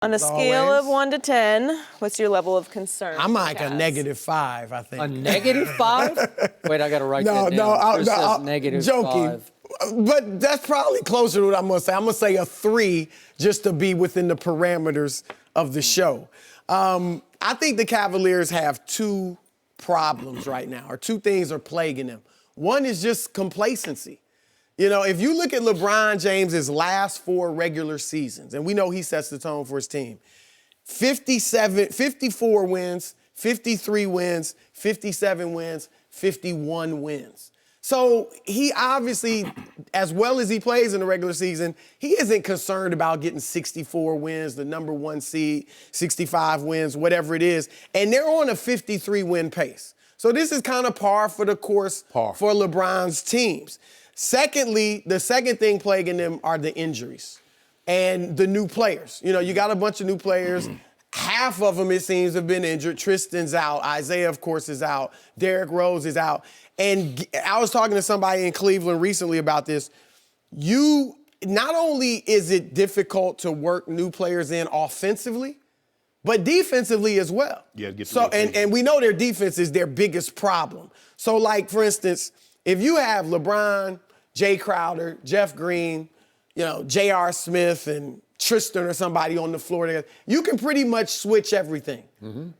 On a scale of 1 to 10, what's your level of concern? I'm like a -5, I think. A -5? Wait, I got to write that down. No, joking. -5. But that's probably closer to what I'm going to say. I'm going to say a 3 just to be within the parameters of the show. I think the Cavaliers have 2 problems right now, or 2 things are plaguing them. One is just complacency. You know, if you look at LeBron James's last 4 regular seasons, and we know he sets the tone for his team, 54 wins, 53 wins, 57 wins, 51 wins. So he obviously, as well as he plays in the regular season, he isn't concerned about getting 64 wins, the number 1 seed, 65 wins, whatever it is. And they're on a 53-win pace. So this is kind of par for the course for LeBron's teams. Secondly, the second thing plaguing them are the injuries and the new players. You know, you got a bunch of new players. Half of them, it seems, have been injured. Tristan's out. Isaiah, of course, is out. Derrick Rose is out. And I was talking to somebody in Cleveland recently about this. Not only is it difficult to work new players in offensively, but defensively as well. Yeah, and we know their defense is their biggest problem. So, like, for instance, if you have LeBron, Jay Crowder, Jeff Green, you know, J.R. Smith and Tristan or somebody on the floor together, you can pretty much switch everything.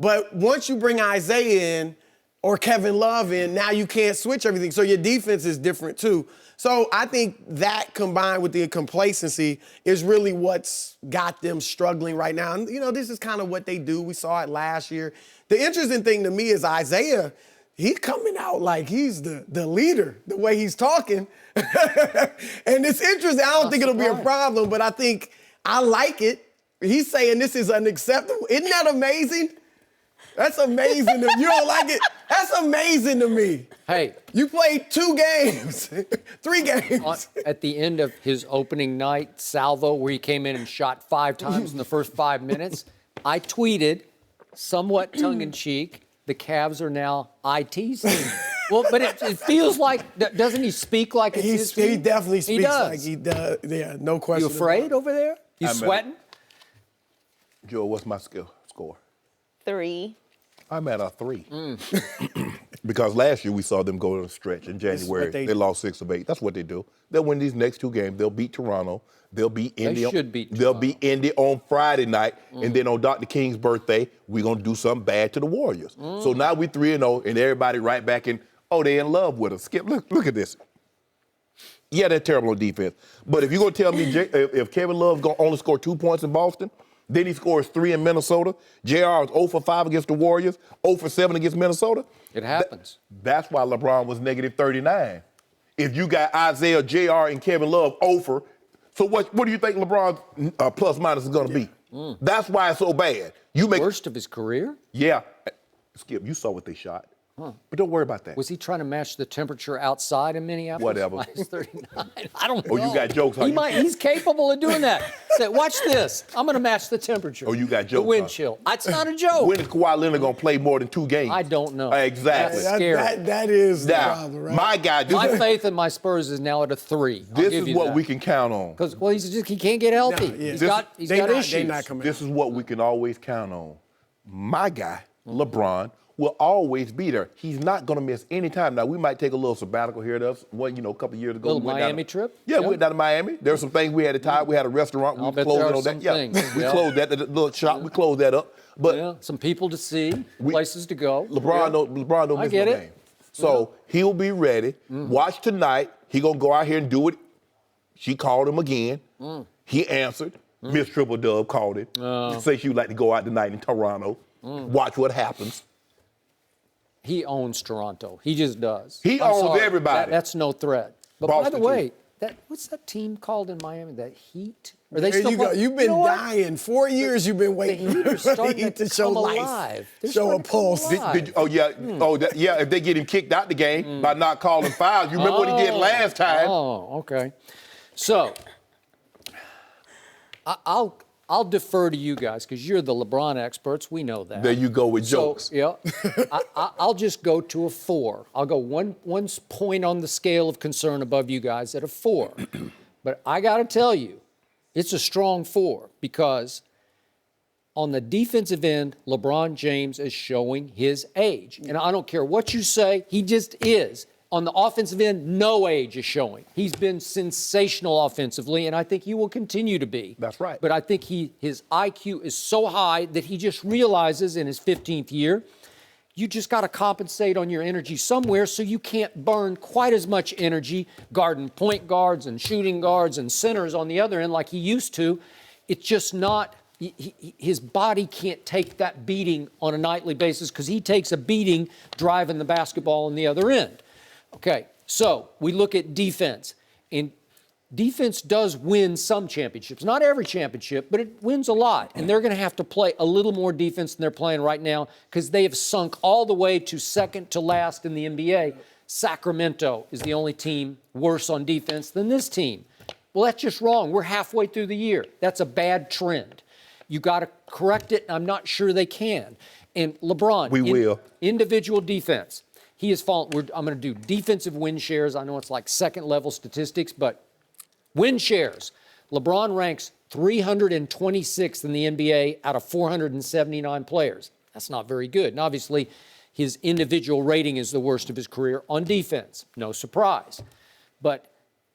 But once you bring Isaiah in or Kevin Love in, now you can't switch everything. So your defense is different too. So I think that combined with the complacency is really what's got them struggling right now. And, you know, this is kind of what they do. We saw it last year. The interesting thing to me is Isaiah, he's coming out like he's the leader, the way he's talking. And it's interesting. I don't think it'll be a problem, but I think I like it. He's saying this is unacceptable. Isn't that amazing? That's amazing. You don't like it? That's amazing to me. Hey. You played 2 games, 3 games. At the end of his opening night salvo, where he came in and shot 5 times in the first 5 minutes, I tweeted, somewhat tongue-in-cheek, the Cavs are now IT's team. Well, but it feels like, doesn't he speak like it's his team? He definitely speaks like he does. Yeah, no question. You afraid over there? You sweating? Joe, what's my score? 3. I'm at a 3. Because last year we saw them go to a stretch in January. They lost 6 of 8. That's what they do. They'll win these next 2 games. They'll beat Toronto. They'll beat Indy. They should beat They'll Toronto. beat Indy on Friday night. And then on Dr. King's birthday, we're going to do something bad to the Warriors. So now we 3-0, and everybody right back in, they in love with us. Skip, look at this. Yeah, they're terrible on defense. But if you're going to tell me if Kevin Love's going to only score 2 points in Boston, then he scores 3 in Minnesota. JR is 0 for 5 against the Warriors, 0 for 7 against Minnesota. It happens. That's why LeBron was -39. If you got Isaiah, JR, and Kevin Love 0 for, so what do you think LeBron's plus minus is going to be? That's why it's so bad. Worst of his career? Yeah. Skip, you saw what they shot. But don't worry about that. Was he trying to match the temperature outside in Minneapolis? Whatever. -39. I don't know. Oh, you got jokes, huh? He's capable of doing that. Say, watch this. I'm going to match the temperature. Oh, you got jokes, The wind huh? chill. It's not a joke. When is Kawhi Leonard going to play more than 2 games? I don't know. Exactly. That's scary. That is the problem, right? My guy. My faith in my Spurs is now at a 3. This is what we can count on. Because, he can't get healthy. He's got issues. This is what we can always count on. My guy, LeBron, will always be there. He's not going to miss any time. Now, we might take a little sabbatical here to us. A couple of years ago. Little Miami trip? Yeah, we went down to Miami. There were some things we had to tie. We had a restaurant. We closed on that. Yeah, we closed that. The little shop. We closed that up. But some people to see, places to go. LeBron don't miss no game. So he'll be ready. Watch tonight. He going to go out here and do it. She called him again. He answered. Miss Triple Dub called him. Say she would like to go out tonight in Toronto. Watch what happens. He owns Toronto. He just does. He owns everybody. That's no threat. But Boston, by the way, what's that team called in Miami? That Heat? Are they There still you go. You've been dying. 4 years you've been waiting The Heat are for the starting Heat to to show come life, alive. They're show a starting to come pulse. alive. If they get him kicked out the game by not calling fouls. You remember what he did last time. Oh, okay. So, I'll defer to you guys because you're the LeBron experts. We know that. There you go with jokes. Yeah. I'll just go to a 4. I'll go one point on the scale of concern above you guys at a 4. But I got to tell you, it's a strong 4 because On the defensive end, LeBron James is showing his age. And I don't care what you say, he just is. On the offensive end, no age is showing. He's been sensational offensively, and I think he will continue to be. That's right. But I think his IQ is so high that he just realizes in his 15th year, you just got to compensate on your energy somewhere so you can't burn quite as much energy guarding point guards and shooting guards and centers on the other end like he used to. It's just not, his body can't take that beating on a nightly basis because he takes a beating driving the basketball on the other end. Okay, so we look at defense. And defense does win some championships. Not every championship, but it wins a lot. And they're going to have to play a little more defense than they're playing right now because they have sunk all the way to second to last in the NBA. Sacramento is the only team worse on defense than this team. Well, that's just wrong. We're halfway through the year. That's a bad trend. You got to correct it, and I'm not sure they can. And LeBron, We will. Individual defense. He has fallen. I'm going to do defensive win shares. I know it's like second-level statistics, but win shares. LeBron ranks 326th in the NBA out of 479 players. That's not very good. And obviously, his individual rating is the worst of his career on defense. No surprise. But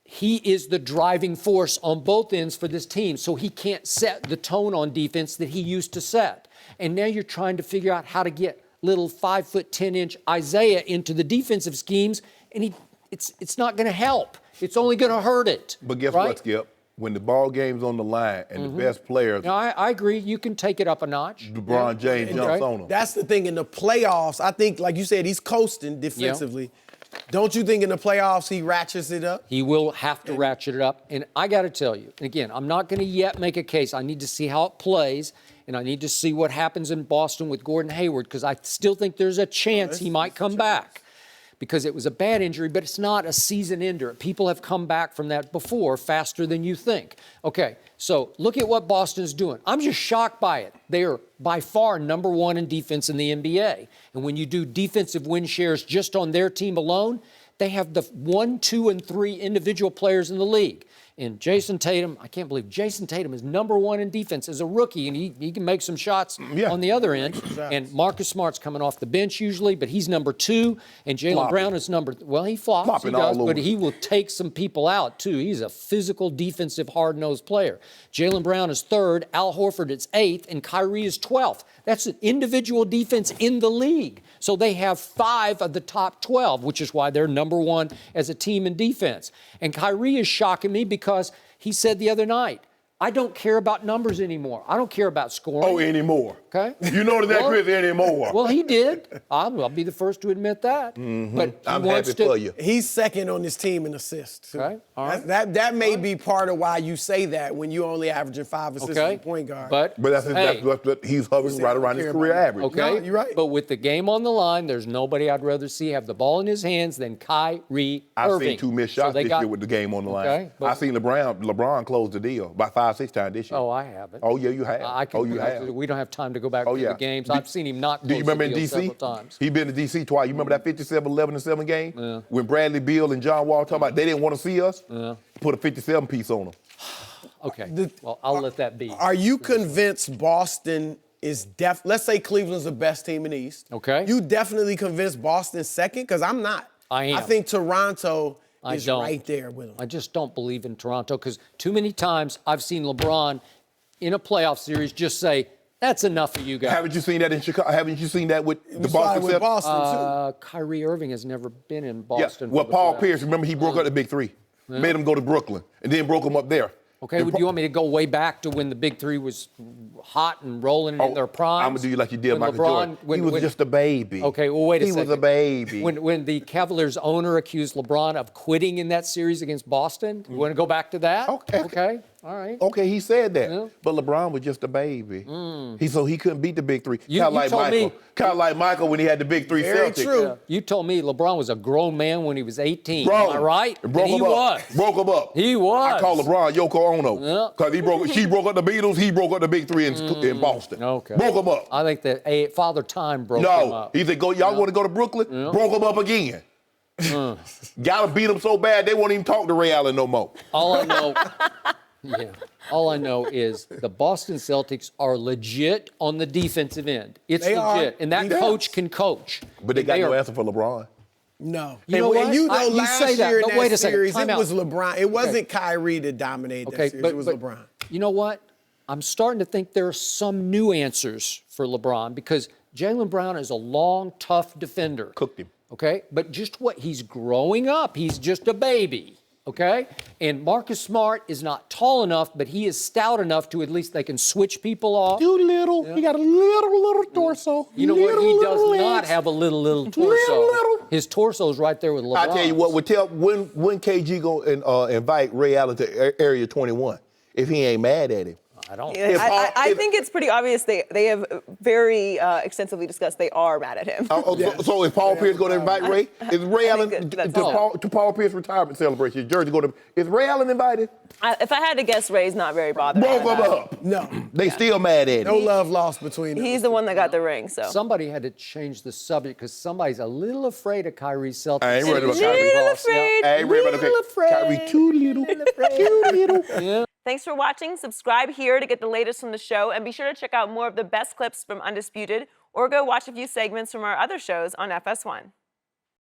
he is the driving force on both ends for this team, so he can't set the tone on defense that he used to set. And now you're trying to figure out how to get little 5'10" Isaiah into the defensive schemes, and it's not going to help. It's only going to hurt it. But guess right? what, Skip? When the ball game's on the line and the best players, No, I agree. You can take it up a notch. LeBron James jumps Okay. on them. That's the thing in the playoffs. I think, like you said, he's coasting defensively. Don't you think in the playoffs he ratchets it up? He will have to ratchet it up. And I got to tell you, and again, I'm not going to yet make a case. I need to see how it plays, and I need to see what happens in Boston with Gordon Hayward, because I still think there's a chance he might come back. Because it was a bad injury, but it's not a season ender. People have come back from that before faster than you think. Okay, so look at what Boston's doing. I'm just shocked by it. They are by far number one in defense in the NBA. And when you do defensive win shares just on their team alone, they have the 1, 2, and 3 individual players in the league. And Jason Tatum, I can't believe Jason Tatum is number one in defense as a rookie, and he can make some shots on the other end. And Marcus Smart's coming off the bench usually, but he's number 2. And Jaylen Brown is he flops, he does, but he will take some people out too. He's a physical, defensive, hard-nosed player. Jaylen Brown is 3rd, Al Horford is 8th, and Kyrie is 12th. That's an individual defense in the league. So they have 5 of the top 12, which is why they're number 1 as a team in defense. And Kyrie is shocking me because he said the other night, I don't care about numbers anymore. I don't care about scoring. Oh, anymore. Okay. You know that, Chris, anymore. Well, he did. I'll be the first to admit that. But I'm happy for you. He's second on this team in assists. Too. Okay, all right. That may be part of why you say that when you're only averaging 5 assists as a point guard. But that's what he's hovering right around his career average. Okay, No, you're right. But with the game on the line, there's nobody I'd rather see have the ball in his hands than Kyrie I've Irving. seen 2 missed shots this year with the game on the line. Okay, but- I've seen LeBron close the deal about 5-6 times this year. Oh, I haven't. Oh, yeah, you have. You have. We don't have time to go back Oh, to yeah. the games. I've seen him not close Do you remember in the deal D.C.? several times. He been to D.C. twice. You remember that 57-11-7 game? Yeah. When Bradley Beal and John Wall talking about they didn't want to see us? Yeah. Put a 57 piece on them. Okay, well, I'll let that be. Are you convinced Boston is let's say Cleveland's the best team in the East. Okay. You definitely convinced Boston's second? Because I'm not. I am. I think Toronto is don't. right there with them. I just don't believe in Toronto because too many times I've seen LeBron in a playoff series just say, that's enough of you guys. Haven't you seen that in Chicago? Haven't you seen that with the You saw it Boston with Celtics? Boston, too. Kyrie Irving has never been in Yeah. Boston. Well, for the Paul playoffs. Pierce, remember he broke up the Big Three, made him go to Brooklyn, and then broke him up there. Okay, do you want me to go way back to when the Big Three was hot and rolling in their prime? I'm gonna do you like you did When Michael LeBron, Jordan. He was just a baby. Okay, well, wait a He second. was a baby. When the Cavaliers owner accused LeBron of quitting in that series against Boston, you want to go back to that? Okay. Okay, all right. Okay, he said that. Yeah. But LeBron was just a baby. So he couldn't beat the Big Three. You Kind of like told Michael. me- Kind of like Michael when he had the Big Three Very Celtics. true. Yeah. You told me LeBron was a grown man when he was 18. Bro, Am I right? Broke And he him up. was. Broke him up. He was. I call LeBron Yoko Ono. Yeah. Because she broke up the Beatles, he broke up the Big Three in Boston. Okay. Broke him up. I think that Father Time broke him No. up. He said, y'all want to go to Brooklyn? Broke him up again. Gotta beat him so bad they won't even talk to Ray Allen no more. All I know, Yeah. All I know is the Boston Celtics are legit on the defensive end. It's They are. legit. And that Yes. coach can coach. But they got no are- answer for LeBron. No. You know and what? you know, You last say that, year in but that wait a second. series, Time it out. was LeBron. It wasn't Kyrie that dominated that Okay, series. but It was but LeBron. you know what? I'm starting to think there are some new answers for LeBron because Jaylen Brown is a long, tough defender. Cooked him. Okay? But just what he's growing up, he's just a baby. Okay? And Marcus Smart is not tall enough, but he is stout enough to at least they can switch people off. Too little. He got a little torso. You know what? He does Little not legs. have a little torso. Little. His torso's right there with LeBron. I tell you what, when KG go and invite Ray Allen to Area 21, if he ain't mad at him. I don't. I think it's pretty obvious they have very extensively discussed they are mad at him. So is Paul Pierce going to invite Ray? Is Ray Allen think that's to Paul Pierce retirement celebration? Jersey going to? Is Ray Allen invited? If I had to guess, Ray's not very bothered. Both by of them that. up. No. They still mad at him. No love lost between them. He's the one that got the ring, so. Somebody had to change the subject because somebody's a little afraid of Kyrie's Celtics. I ain't worried about Little Kyrie. afraid. I ain't worried about Little afraid. Kyrie too little. Too little. Yeah. Thanks for watching. Subscribe here to get the latest from the show, and be sure to check out more of the best clips from Undisputed, or go watch a few segments from our other shows on FS1.